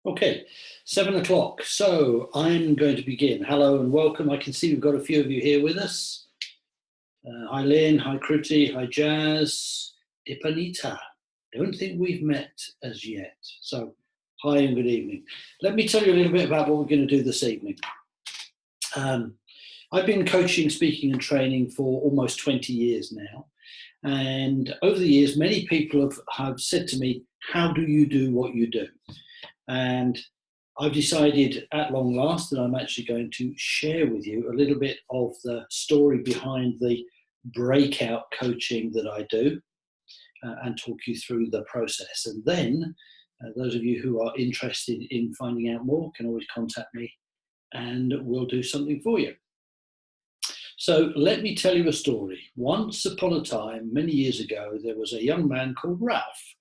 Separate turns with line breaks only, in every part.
Okay, 7 o'clock. So I'm going to begin. Hello and welcome. I can see we've got a few of you here with us. Hi Lynn, hi Kruti, hi Jazz, Dipanita. Don't think we've met as yet. So hi and good evening. Let me tell you a little bit about what we're going to do this evening. I've been coaching, speaking and training for almost 20 years now. And over the years, many people have said to me, how do you do what you do? And I've decided at long last that I'm actually going to share with you a little bit of the story behind the breakout coaching that I do and talk you through the process. And then those of you who are interested in finding out more can always contact me and we'll do something for you. So let me tell you a story. Once upon a time, many years ago, there was a young man called Ralph.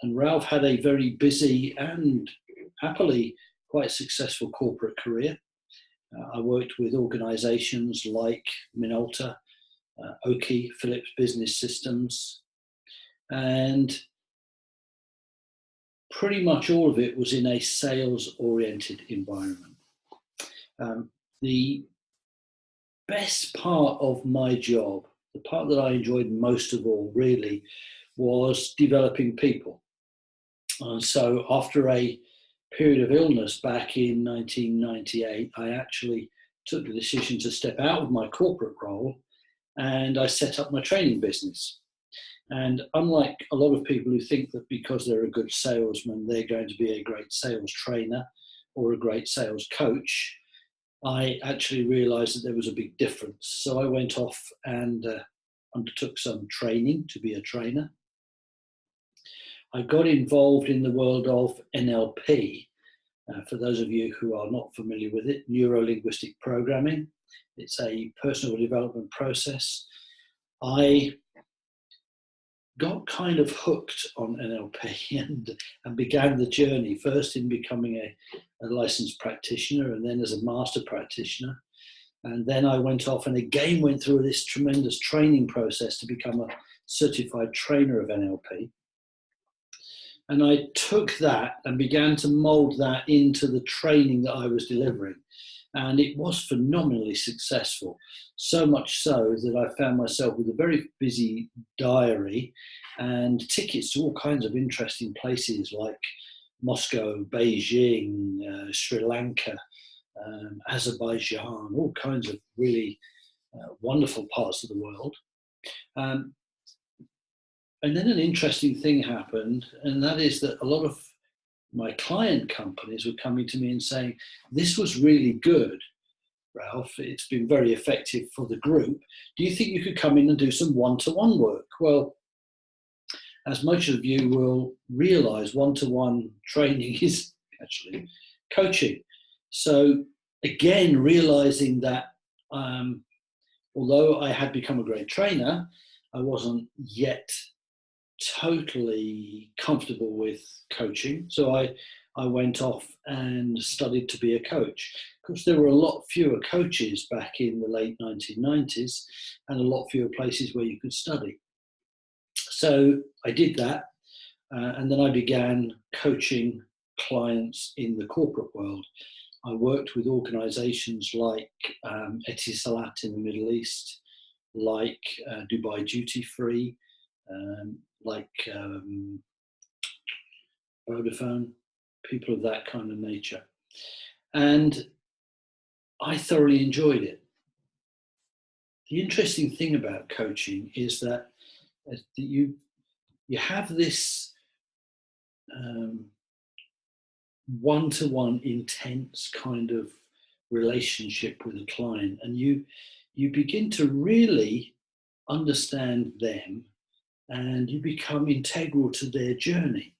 And Ralph had a very busy and happily quite successful corporate career. I worked with organizations like Minolta, Oki, Philips Business Systems, and pretty much all of it was in a sales-oriented environment. The best part of my job, the part that I enjoyed most of all really, was developing people. And so after a period of illness back in 1998, I actually took the decision to step out of my corporate role and I set up my training business. And unlike a lot of people who think that because they're a good salesman, they're going to be a great sales trainer or a great sales coach, I actually realized that there was a big difference. So I went off and undertook some training to be a trainer. I got involved in the world of NLP. For those of you who are not familiar with it, neuro-linguistic programming. It's a personal development process. I got kind of hooked on NLP and began the journey, first in becoming a licensed practitioner and then as a master practitioner. And then I went off and again went through this tremendous training process to become a certified trainer of NLP. And I took that and began to mold that into the training that I was delivering. And it was phenomenally successful, so much so that I found myself with a very busy diary and tickets to all kinds of interesting places like Moscow, Beijing, Sri Lanka, Azerbaijan, all kinds of really wonderful parts of the world. And then an interesting thing happened, and that is that a lot of my client companies were coming to me and saying, this was really good, Ralph. It's been very effective for the group. Do you think you could come in and do some one-to-one work? Well, as most of you will realize, one-to-one training is actually coaching. So again, realizing that although I had become a great trainer, I wasn't yet totally comfortable with coaching. So I went off and studied to be a coach. Of course, there were a lot fewer coaches back in the late 1990s and a lot fewer places where you could study. So I did that. And then I began coaching clients in the corporate world. I worked with organizations like Etisalat in the Middle East, like Dubai Duty Free, like Vodafone, people of that kind of nature. And I thoroughly enjoyed it. The interesting thing about coaching is that you have this one-to-one intense kind of relationship with a client, and you begin to really understand them and you become integral to their journey.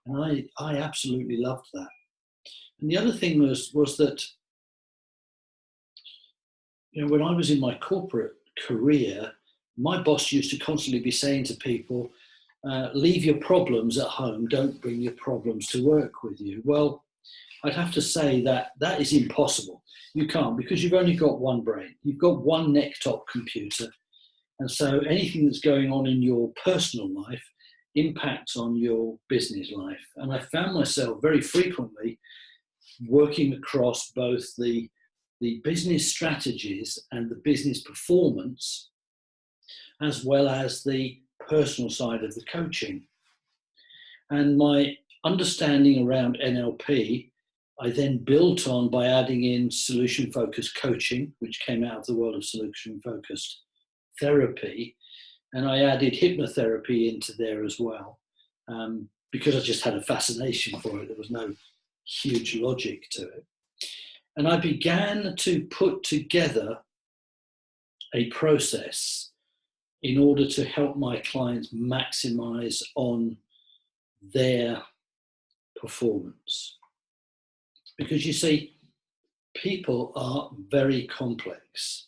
And I absolutely loved that. And the other thing was that, you know, when I was in my corporate career, my boss used to constantly be saying to people, leave your problems at home, don't bring your problems to work with you. Well, I'd have to say that that is impossible. You can't, because you've only got one brain. You've got one neck-top computer. And so anything that's going on in your personal life impacts on your business life. And I found myself very frequently working across both the business strategies and the business performance, as well as the personal side of the coaching. And my understanding around NLP, I then built on by adding in solution-focused coaching, which came out of the world of solution-focused therapy. And I added hypnotherapy into there as well, because I just had a fascination for it. There was no huge logic to it. And I began to put together a process in order to help my clients maximize on their performance. Because you see, people are very complex.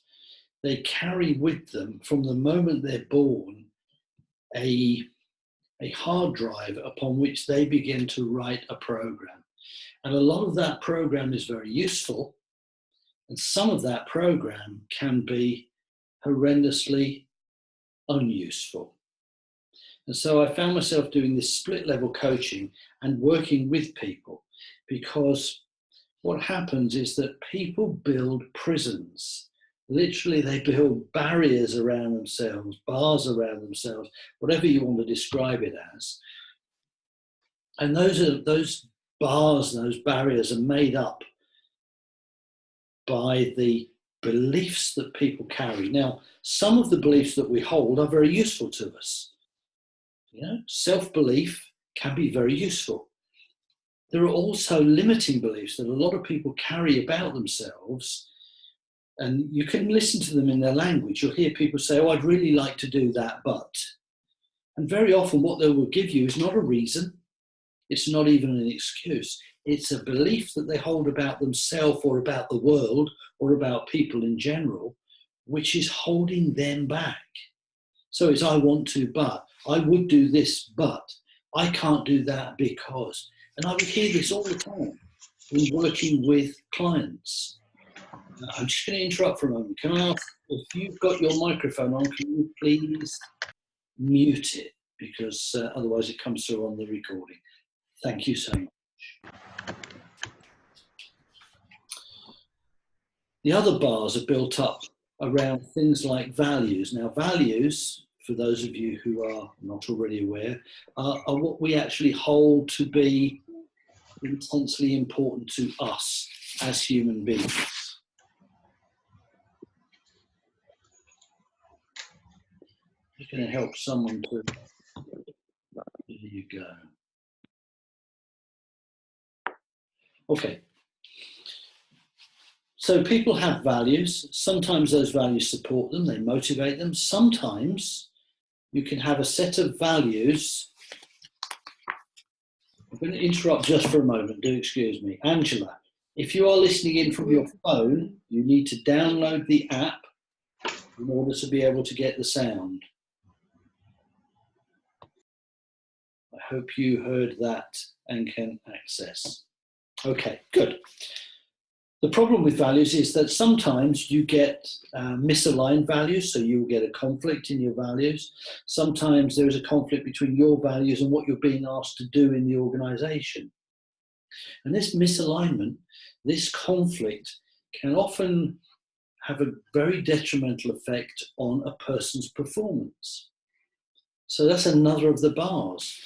They carry with them, from the moment they're born, a hard drive upon which they begin to write a program. And a lot of that program is very useful, and some of that program can be horrendously unuseful. And so I found myself doing this split level coaching and working with people, because what happens is that people build prisons. Literally, they build barriers around themselves, bars around themselves, whatever you want to describe it as. And those bars, those barriers are made up by the beliefs that people carry. Now, some of the beliefs that we hold are very useful to us. You know, self-belief can be very useful. There are also limiting beliefs that a lot of people carry about themselves, and you can listen to them in their language. You'll hear people say, oh, I'd really like to do that, but. And very often what they will give you is not a reason. It's not even an excuse. It's a belief that they hold about themselves or about the world or about people in general, which is holding them back. So it's, I want to, but. I would do this, but. I can't do that because. And I would hear this all the time in working with clients. I'm just going to interrupt for a moment. Can I ask, if you've got your microphone on, can you please mute it? Because otherwise it comes through on the recording. Thank you so much. The other bars are built up around things like values. Now, values, for those of you who are not already aware, are what we actually hold to be intensely important to us as human beings. Just going to help someone to. There you go. Okay. So people have values. Sometimes those values support them, they motivate them. Sometimes you can have a set of values. I'm going to interrupt just for a moment, do excuse me. Angela, if you are listening in from your phone, you need to download the app in order to be able to get the sound. I hope you heard that and can access. Okay, good. The problem with values is that sometimes you get misaligned values, so you'll get a conflict in your values. Sometimes there is a conflict between your values and what you're being asked to do in the organization. And this misalignment, this conflict, can often have a very detrimental effect on a person's performance. So that's another of the bars.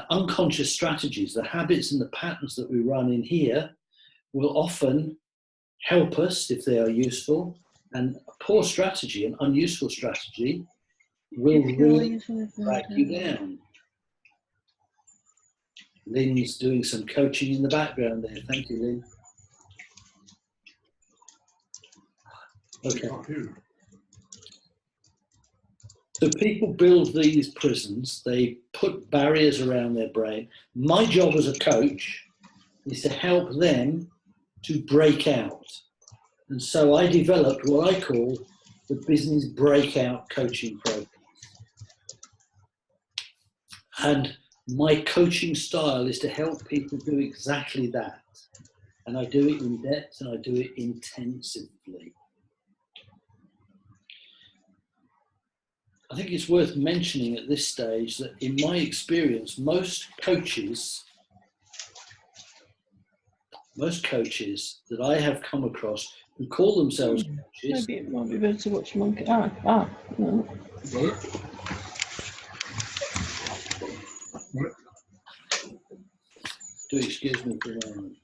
Unconscious strategies, the habits and the patterns that we run in here will often help us if they are useful, and a poor strategy, an unuseful strategy, will really drag you down. Lynn's doing some coaching in the background there. Thank you, Lynn. Okay. So people build these prisons, they put barriers around their brain. My job as a coach is to help them to break out. And so I developed what I call the business breakout coaching program. And my coaching style is to help people do exactly that. And I do it in depth and I do it intensively. I think it's worth mentioning at this stage that in my experience, most coaches that I have come across who call themselves coaches.
Maybe it might be better to watch Monkey. No.
Do excuse me for a moment.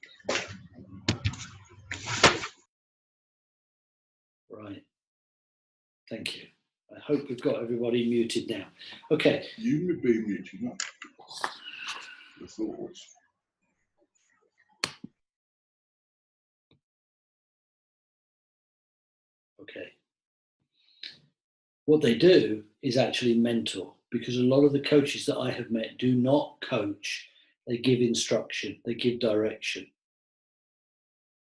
Right. Thank you. I hope we've got everybody muted now. Okay.
You would be muted up. The thoughts.
Okay. What they do is actually mentor, because a lot of the coaches that I have met do not coach. They give instruction, they give direction.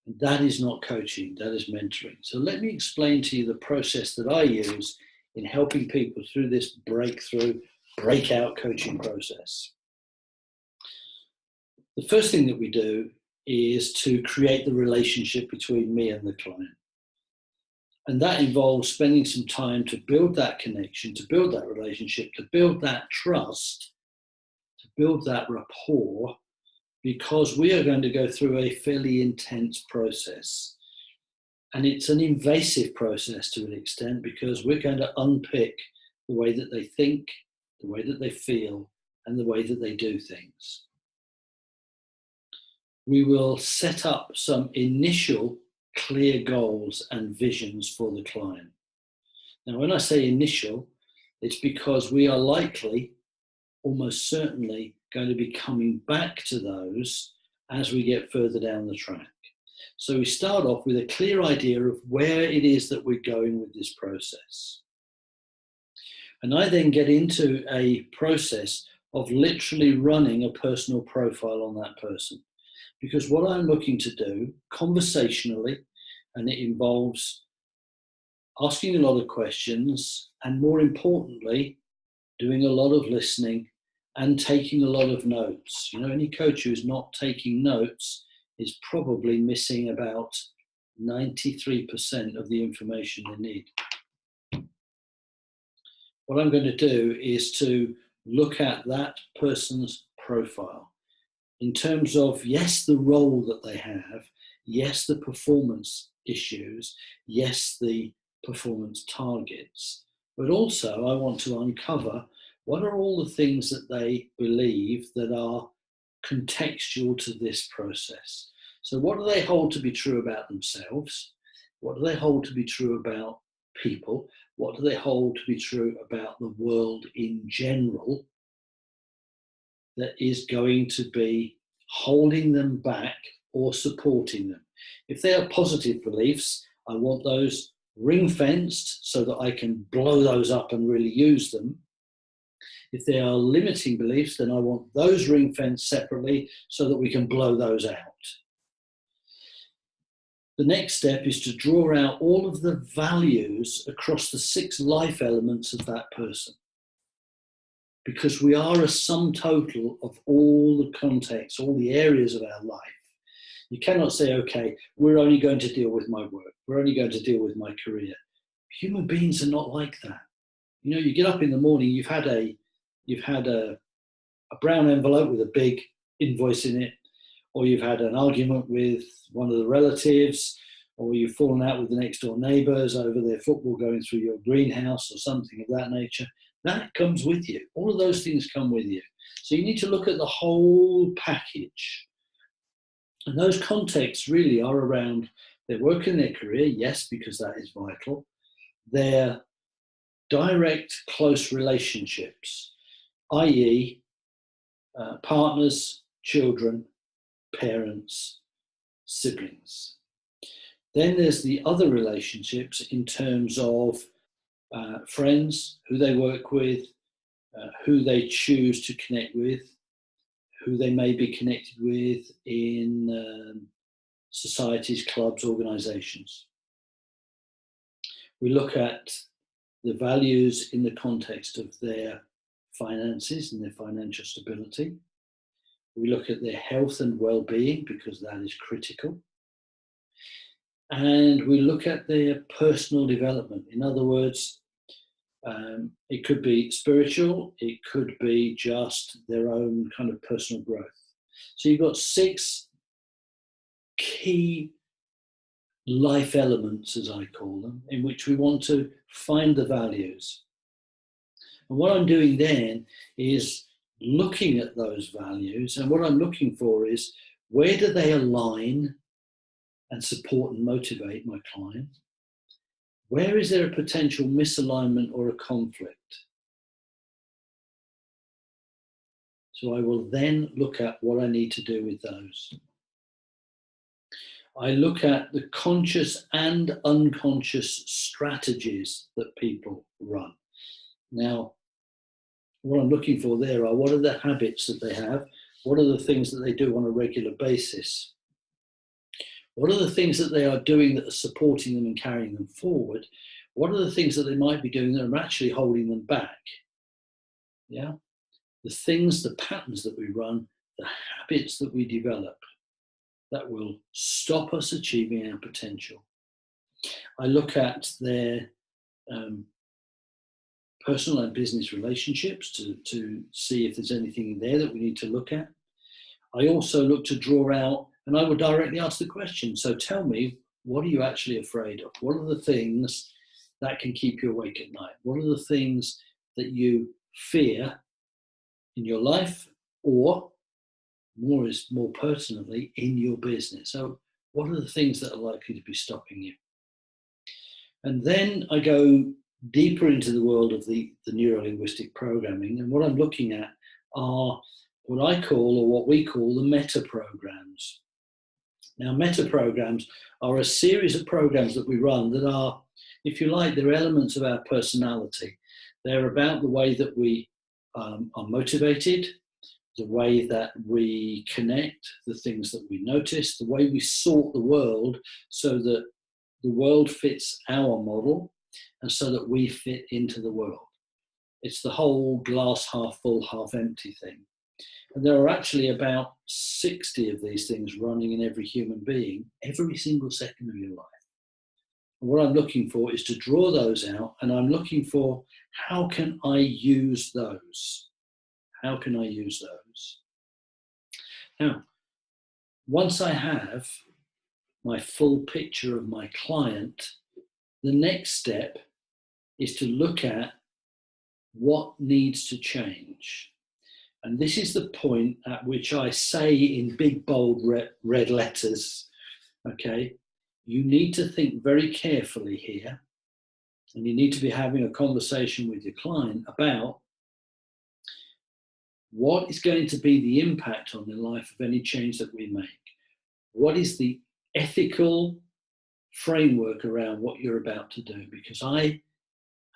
And that is not coaching, that is mentoring. So let me explain to you the process that I use in helping people through this breakout coaching process. The first thing that we do is to create the relationship between me and the client. And that involves spending some time to build that connection, to build that relationship, to build that trust, to build that rapport, because we are going to go through a fairly intense process. And it's an invasive process to an extent, because we're going to unpick the way that they think, the way that they feel, and the way that they do things. We will set up some initial clear goals and visions for the client. Now, when I say initial, it's because we are likely, almost certainly, going to be coming back to those as we get further down the track. So we start off with a clear idea of where it is that we're going with this process. And I then get into a process of literally running a personal profile on that person. Because what I'm looking to do conversationally, and it involves asking a lot of questions, and more importantly, doing a lot of listening and taking a lot of notes. You know, any coach who's not taking notes is probably missing about 93% of the information they need. What I'm going to do is to look at that person's profile in terms of, yes, the role that they have, yes, the performance issues, yes, the performance targets, but also I want to uncover what are all the things that they believe that are contextual to this process. So what do they hold to be true about themselves? What do they hold to be true about people? What do they hold to be true about the world in general that is going to be holding them back or supporting them? If they are positive beliefs, I want those ring-fenced so that I can blow those up and really use them. If they are limiting beliefs, then I want those ring-fenced separately so that we can blow those out. The next step is to draw out all of the values across the 6 life elements of that person. Because we are a sum total of all the contexts, all the areas of our life. You cannot say, okay, we're only going to deal with my work. We're only going to deal with my career. Human beings are not like that. You know, you get up in the morning, you've had a brown envelope with a big invoice in it, or you've had an argument with one of the relatives, or you've fallen out with the next door neighbours over their football going through your greenhouse or something of that nature. That comes with you. All of those things come with you. So you need to look at the whole package. And those contexts really are around their work and their career, yes, because that is vital. Their direct, close relationships, i.e., partners, children, parents, siblings. Then there's the other relationships in terms of friends, who they work with, who they choose to connect with, who they may be connected with in societies, clubs, organizations. We look at the values in the context of their finances and their financial stability. We look at their health and well-being, because that is critical. And we look at their personal development. In other words, It could be spiritual. It could be just their own kind of personal growth. So you've got 6 key life elements, as I call them, in which we want to find the values. And what I'm doing then is looking at those values, and what I'm looking for is, where do they align and support and motivate my client? Where is there a potential misalignment or a conflict? So I will then look at what I need to do with those. I look at the conscious and unconscious strategies that people run. Now, what I'm looking for there are, what are the habits that they have? What are the things that they do on a regular basis? What are the things that they are doing that are supporting them and carrying them forward? What are the things that they might be doing that are actually holding them back? Yeah, the things, the patterns that we run, the habits that we develop that will stop us achieving our potential. I look at their personal and business relationships to see if there's anything in there that we need to look at. I also look to draw out, and I would directly ask the question, so tell me, what are you actually afraid of? What are the things that can keep you awake at night? What are the things that you fear in your life, or more pertinently, in your business? So what are the things that are likely to be stopping you? And then I go deeper into the world of the neuro-linguistic programming, and what I'm looking at are what I call, or what we call, the meta programs. Now, meta programs are a series of programs that we run that are, if you like, they're elements of our personality. They're about the way that we are motivated, the way that we connect, the things that we notice, the way we sort the world so that the world fits our model and so that we fit into the world. It's the whole glass half full, half empty thing. And there are actually about 60 of these things running in every human being every single second of your life. And what I'm looking for is to draw those out, and I'm looking for, how can I use those? How can I use those? Now, once I have my full picture of my client, the next step is to look at what needs to change. And this is the point at which I say in big, bold red letters, okay, you need to think very carefully here, and you need to be having a conversation with your client about what is going to be the impact on their life of any change that we make. What is the ethical framework around what you're about to do? Because I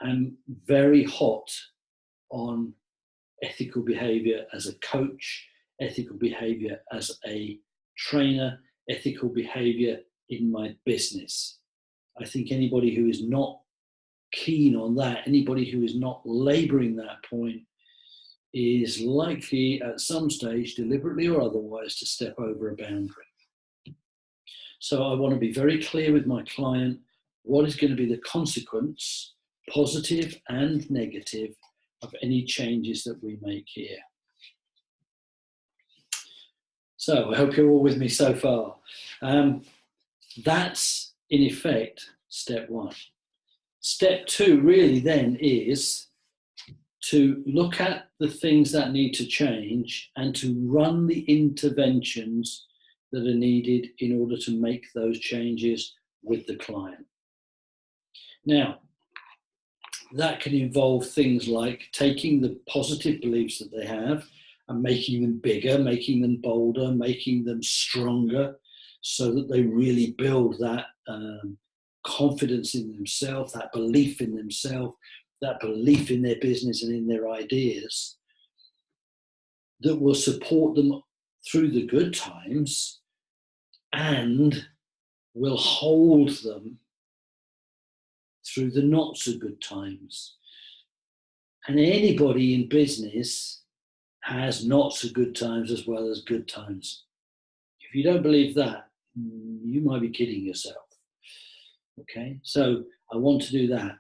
am very hot on ethical behavior as a coach, ethical behavior as a trainer, ethical behavior in my business. I think anybody who is not keen on that, anybody who is not laboring that point, is likely at some stage, deliberately or otherwise, to step over a boundary. So I want to be very clear with my client what is going to be the consequence, positive and negative, of any changes that we make here. So I hope you're all with me so far. That's in effect step 1. Step 2 really then is to look at the things that need to change and to run the interventions that are needed in order to make those changes with the client. Now, that can involve things like taking the positive beliefs that they have and making them bigger, making them bolder, making them stronger, so that they really build that confidence in themselves, that belief in themselves, that belief in their business and in their ideas, that will support them through the good times and will hold them through the not so good times. And anybody in business has not so good times as well as good times. If you don't believe that, you might be kidding yourself. Okay, so I want to do that.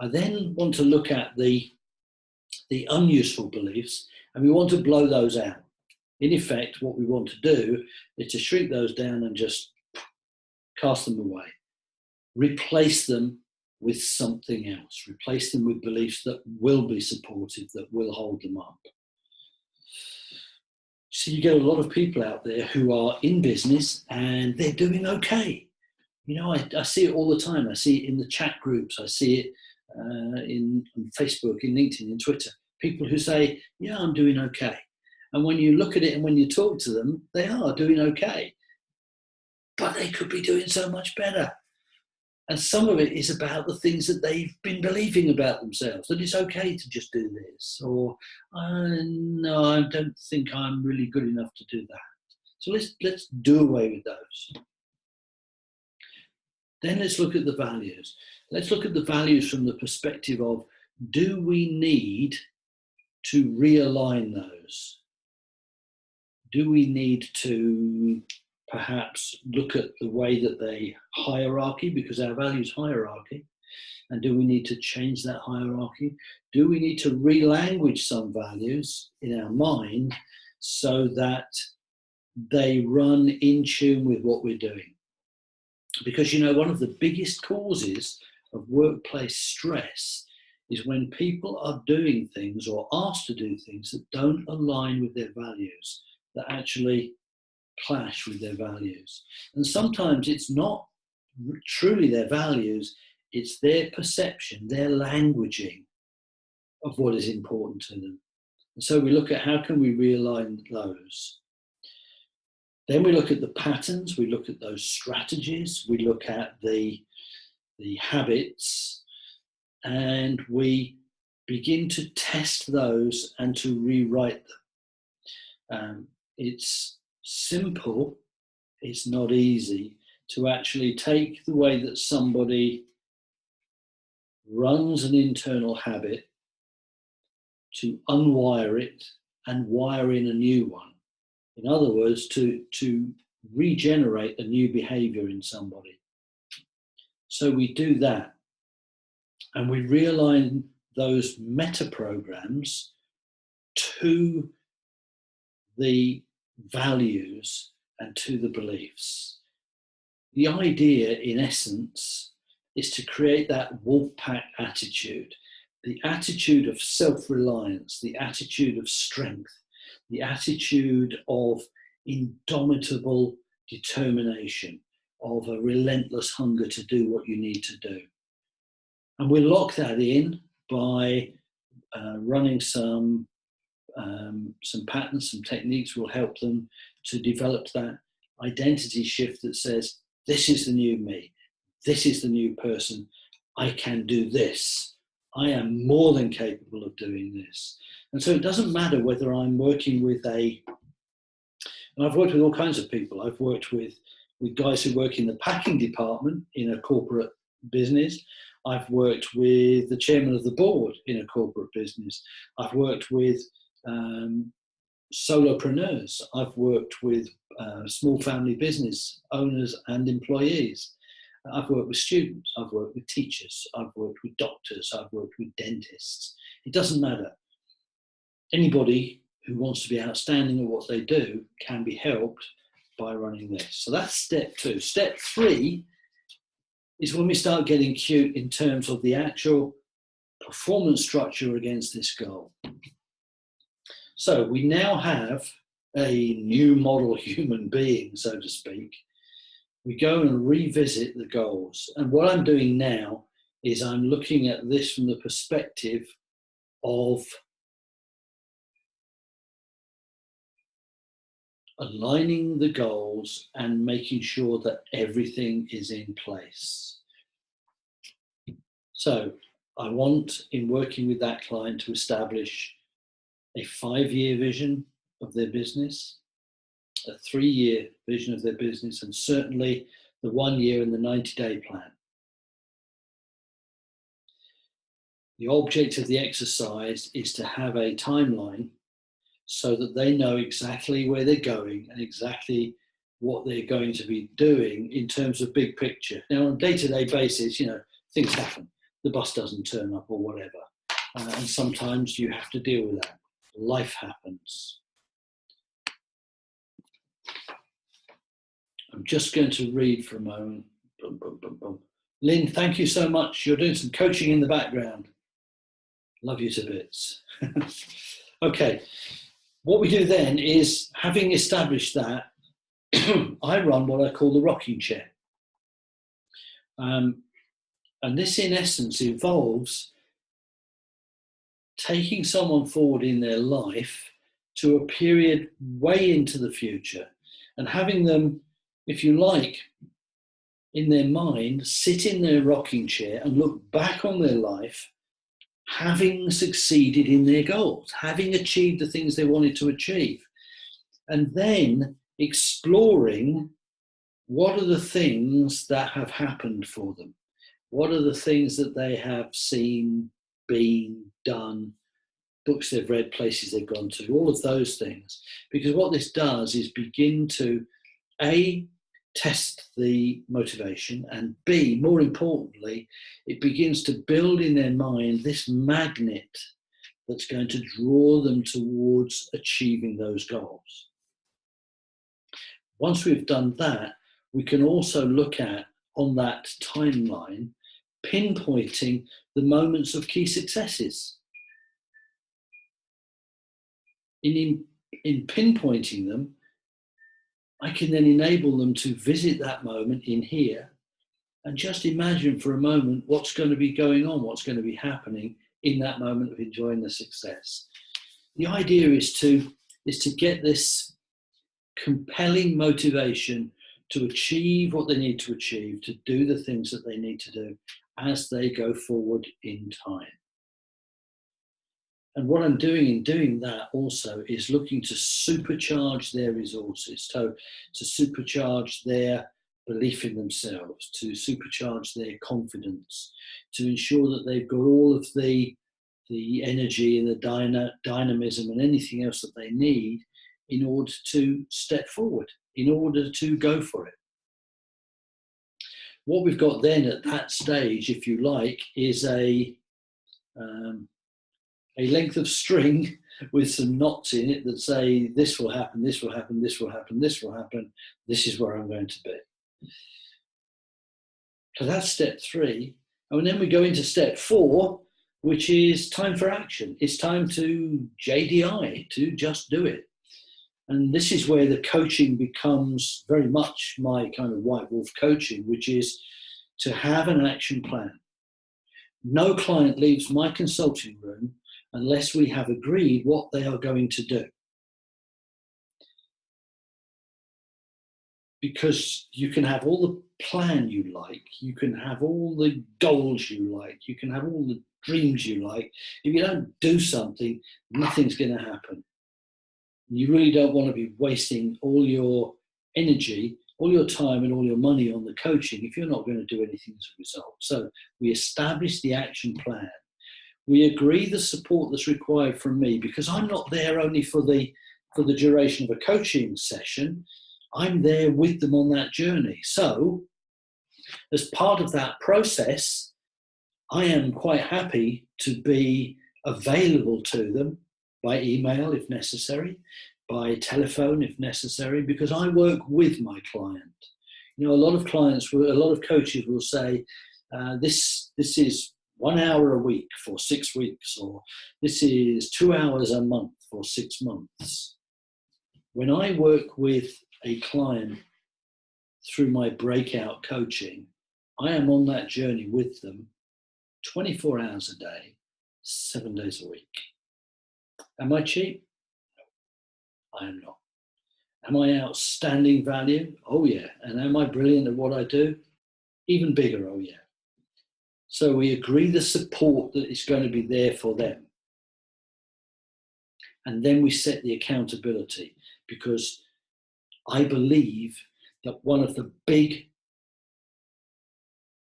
I then want to look at the unuseful beliefs, and we want to blow those out. In effect, what we want to do is to shrink those down and just cast them away. Replace them with something else. Replace them with beliefs that will be supportive, that will hold them up. So you get a lot of people out there who are in business and they're doing okay. You know, I see it all the time. I see it in the chat groups. I see it in Facebook, in LinkedIn, in Twitter. People who say, yeah, I'm doing okay. And when you look at it and when you talk to them, they are doing okay. But they could be doing so much better. And some of it is about the things that they've been believing about themselves, that it's okay to just do this, or no, I don't think I'm really good enough to do that. So let's do away with those. Then let's look at the values. Let's look at the values from the perspective of, do we need to realign those? Do we need to perhaps look at the way that they hierarchy, because our values hierarchy, and do we need to change that hierarchy? Do we need to re-language some values in our mind so that they run in tune with what we're doing? Because, you know, one of the biggest causes of workplace stress is when people are doing things or asked to do things that don't align with their values, that actually clash with their values. And sometimes it's not truly their values, it's their perception, their languaging of what is important to them. And so we look at how can we realign those. Then we look at the patterns, we look at those strategies, we look at the habits, and we begin to test those and to rewrite them. It's simple, it's not easy to actually take the way that somebody runs an internal habit, to unwire it and wire in a new one. In other words, to regenerate a new behavior in somebody. So we do that, and we realign those meta programs to the values and to the beliefs. The idea, in essence, is to create that wolf pack attitude, the attitude of self-reliance, the attitude of strength, the attitude of indomitable determination, of a relentless hunger to do what you need to do. And we lock that in by running some patterns, some techniques will help them to develop that identity shift that says, this is the new me, this is the new person, I can do this, I am more than capable of doing this. And so it doesn't matter whether I'm working with and I've worked with all kinds of people. I've worked with guys who work in the packing department in a corporate business. I've worked with the chairman of the board in a corporate business. I've worked with solopreneurs. I've worked with small family business owners and employees. I've worked with students. I've worked with teachers. I've worked with doctors. I've worked with dentists. It doesn't matter. Anybody who wants to be outstanding at what they do can be helped by running this. So that's step 2. Step 3 is when we start getting cute in terms of the actual performance structure against this goal. So we now have a new model human being, so to speak. We go and revisit the goals. And what I'm doing now is I'm looking at this from the perspective of aligning the goals and making sure that everything is in place. So I want, in working with that client, to establish a 5-year vision of their business, a 3-year vision of their business, and certainly the 1-year and the 90-day plan. The object of the exercise is to have a timeline so that they know exactly where they're going and exactly what they're going to be doing in terms of big picture. Now, on a day-to-day basis, you know, things happen. the bus doesn't turn up or whatever. And sometimes you have to deal with that. Life happens. I'm just going to read for a moment. Boom, boom, boom, boom. Lynn, thank you so much. You're doing some coaching in the background. Love you to bits. Okay, what we do then is, having established that, I run what I call the rocking chair. And this, in essence, involves taking someone forward in their life to a period way into the future and having them, if you like, in their mind, sit in their rocking chair and look back on their life, having succeeded in their goals, having achieved the things they wanted to achieve, and then exploring what are the things that have happened for them. What are the things that they have seen, been, done, books they've read, places they've gone to, all of those things. Because what this does is begin to, A, test the motivation, and B, more importantly, it begins to build in their mind this magnet that's going to draw them towards achieving those goals. Once we've done that, we can also look at, on that timeline, pinpointing the moments of key successes. In pinpointing them, I can then enable them to visit that moment in here and just imagine for a moment what's going to be going on, what's going to be happening in that moment of enjoying the success. The idea is to get this compelling motivation to achieve what they need to achieve, to do the things that they need to do as they go forward in time. And what I'm doing in doing that also is looking to supercharge their resources, to supercharge their belief in themselves, to supercharge their confidence, to ensure that they've got all of the energy and the dynamism and anything else that they need in order to step forward, in order to go for it. What we've got then at that stage, if you like, is a length of string with some knots in it that say, this will happen, this will happen, this will happen, this will happen, this is where I'm going to be. So that's step 3. And then we go into step 4, which is time for action. It's time to JDI, to just do it. And this is where the coaching becomes very much my kind of white wolf coaching, which is to have an action plan. No client leaves my consulting room unless we have agreed what they are going to do. Because you can have all the plan you like, you can have all the goals you like, you can have all the dreams you like. If you don't do something, nothing's going to happen. You really don't want to be wasting all your energy, all your time and all your money on the coaching if you're not going to do anything as a result. So we establish the action plan. We agree the support that's required from me, because I'm not there only for the duration of a coaching session. I'm there with them on that journey. So as part of that process, I am quite happy to be available to them by email if necessary, by telephone if necessary, because I work with my client. You know, a lot of coaches will say, this is 1 hour a week for 6 weeks, or this is 2 hours a month for 6 months. When I work with a client through my breakout coaching, I am on that journey with them 24 hours a day, 7 days a week. Am I cheap? No, I am not. Am I outstanding value? Oh yeah. And am I brilliant at what I do? Even bigger, oh yeah. So we agree the support that is going to be there for them. And then we set the accountability, because I believe that one of the big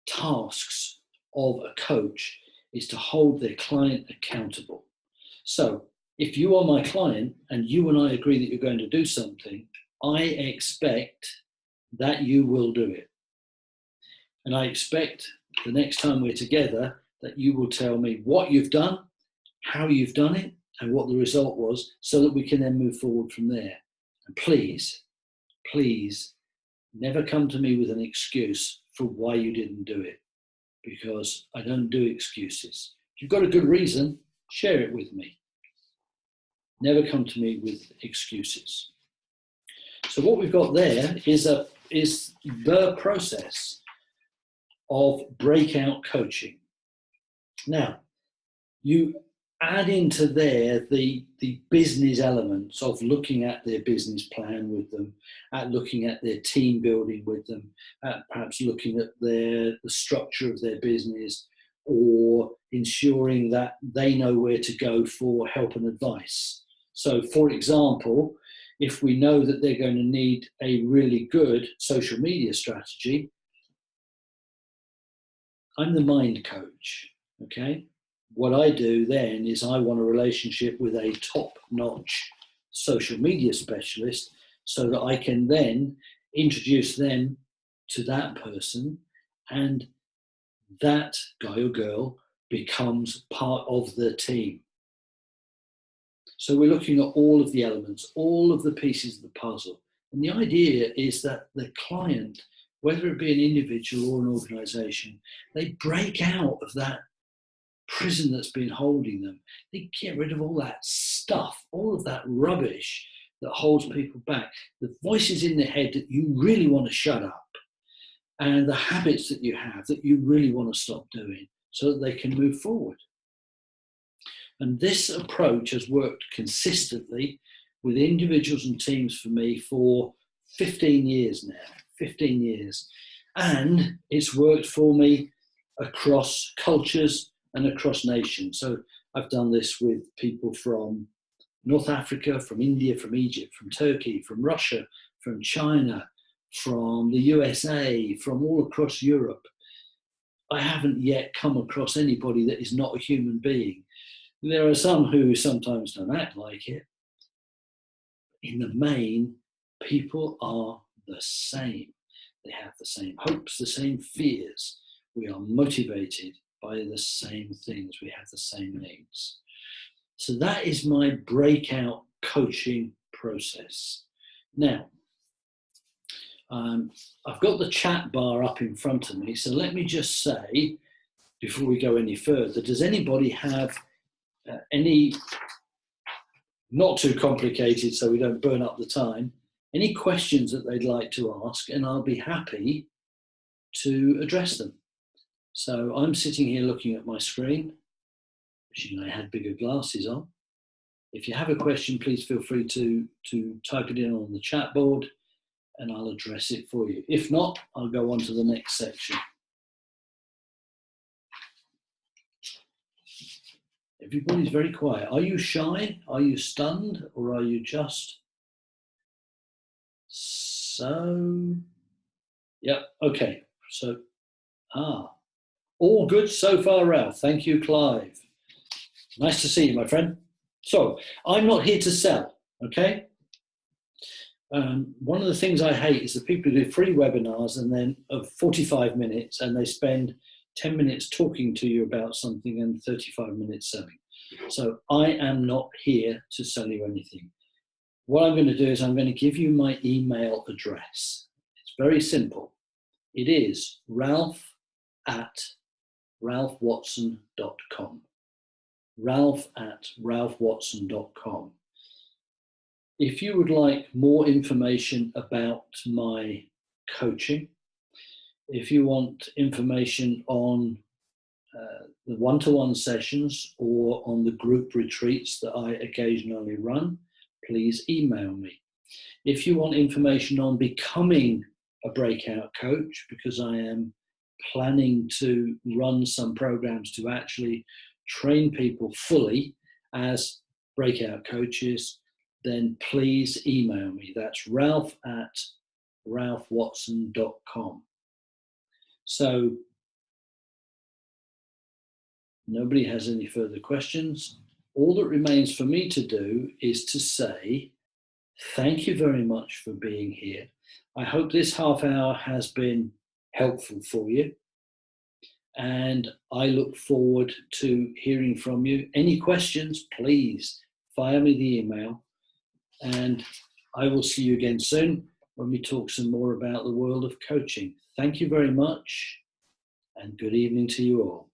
tasks of a coach is to hold their client accountable. So if you are my client and you and I agree that you're going to do something, I expect that you will do it. And I expect the next time we're together that you will tell me what you've done, how you've done it, and what the result was, so that we can then move forward from there. And please, please, never come to me with an excuse for why you didn't do it, because I don't do excuses. If you've got a good reason, share it with me. Never come to me with excuses. So what we've got there is the process of breakout coaching. Now, you add into there the business elements of looking at their business plan with them, at looking at their team building with them, at perhaps looking at the structure of their business, or ensuring that they know where to go for help and advice. So, for example, if we know that they're going to need a really good social media strategy, I'm the mind coach, okay? What I do then is I want a relationship with a top-notch social media specialist so that I can then introduce them to that person, and that guy or girl becomes part of the team. So we're looking at all of the elements, all of the pieces of the puzzle. And the idea is that the client, whether it be an individual or an organization, they break out of that prison that's been holding them. They get rid of all that stuff, all of that rubbish that holds people back, the voices in their head that you really want to shut up, and the habits that you have that you really want to stop doing, so that they can move forward. And this approach has worked consistently with individuals and teams for me for 15 years now, 15 years. And it's worked for me across cultures and across nations. So I've done this with people from North Africa, from India, from Egypt, from Turkey, from Russia, from China, from the USA, from all across Europe. I haven't yet come across anybody that is not a human being. There are some who sometimes don't act like it. In the main, people are the same. They have the same hopes, the same fears. We are motivated by the same things. We have the same needs. So that is my breakout coaching process. Now, I've got the chat bar up in front of me. So let me just say, before we go any further, does anybody have any, not too complicated so we don't burn up the time, any questions that they'd like to ask, and I'll be happy to address them. So I'm sitting here looking at my screen, wishing I had bigger glasses on. If you have a question, please feel free to type it in on the chat board and I'll address it for you. If not, I'll go on to the next section. Everybody's very quiet. Are you shy? Are you stunned? Or are you just so? Yeah, okay. So, all good so far, Ralph. Thank you, Clive. Nice to see you, my friend. So, I'm not here to sell, okay? One of the things I hate is the people who do free webinars and then of 45 minutes and they spend 10 minutes talking to you about something and 35 minutes selling. So I am not here to sell you anything. What I'm going to do is I'm going to give you my email address. It's very simple. It is ralph@ralphwatson.com. ralph@ralphwatson.com. If you would like more information about my coaching, if you want information on the one-to-one sessions or on the group retreats that I occasionally run, please email me. If you want information on becoming a breakout coach, because I am planning to run some programs to actually train people fully as breakout coaches, then please email me. That's ralph@ralphwatson.com. So nobody has any further questions. All that remains for me to do is to say thank you very much for being here. I hope this half hour has been helpful for you. and I look forward to hearing from you. Any questions, please fire me the email, and I will see you again soon when we talk some more about the world of coaching. Thank you very much, and good evening to you all.